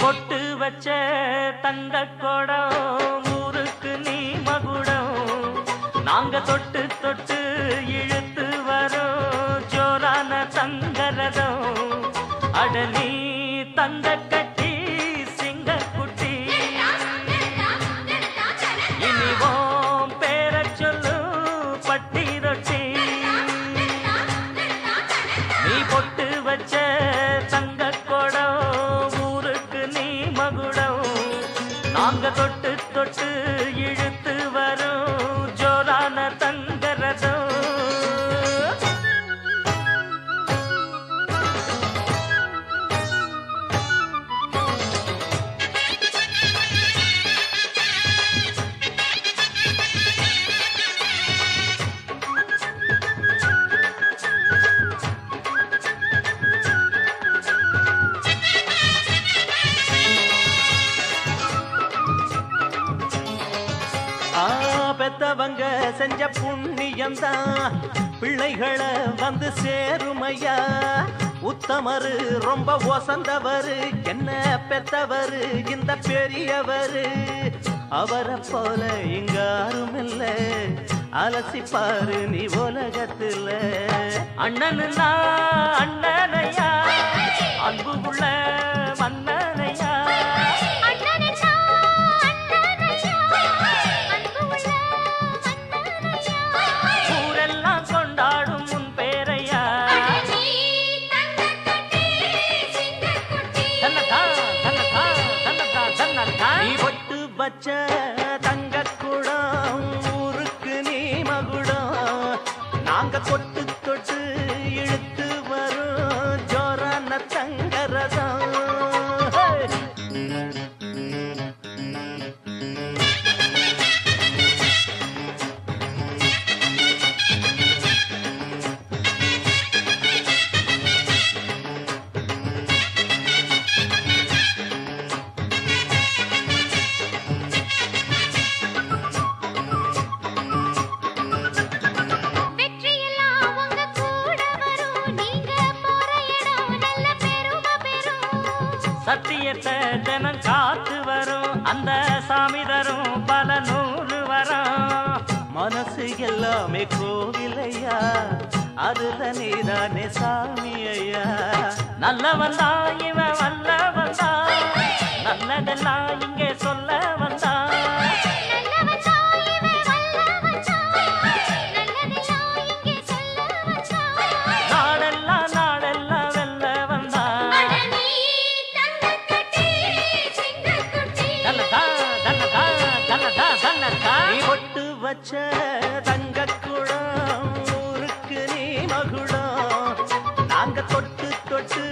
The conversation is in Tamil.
பொட்டு வச்ச தங்க கொடம் ஊருக்கு நீ மகுடம் நாங்க தொட்டு தொட்டு இழுத்து வரோம் ஜோரான தங்கரதம் அடலி தங்க கட்டி சிங்க குட்டி இனிவோம் பேர சொல்லு பட்டி ரொட்டி நீ பொட்டு வச்ச தங்க கொடம் ஊருக்கு நீ மகுடம் நாங்க தொட்டு தொட்டு இழுத்து வரோம் ஜோரான தங்கரதம் பெத்தவங்க செஞ்ச புண்ணியம்தான் பிள்ளைகளை வந்து சேருமையா உத்தமரு ரொம்ப ஒசந்தவரு என்ன பெத்தவரு இந்த பெரியவரு அவரை போல இங்க யாரும் இல்ல அலசிப்பாரு நீ உலகத்துல அண்ணனுன்னா அண்ணனையா அன்பு உள்ள மன்னனையா வச்ச தங்க குடம் ஊருக்கு நீ மகுடம் நாங்க தொட்டு தொட்டு இழுத்து வரும் ஜோரான தங்கரதம் சத்தியத்தை தினம் காத்து வரும் அந்த சாமி தரும் பல நூறு வரும் மனசு எல்லாமே கோவிலையா அதுல நீதானே சாமி ஐயா நல்லவன் தான் இவன் வல்லவன் தான் நல்லதெல்லாம் இங்கே சொல்ல வந்தான் வச்ச தங்க குடம் ஊருக்கு நீ மகுடம் நாங்க தொட்டு தொட்டு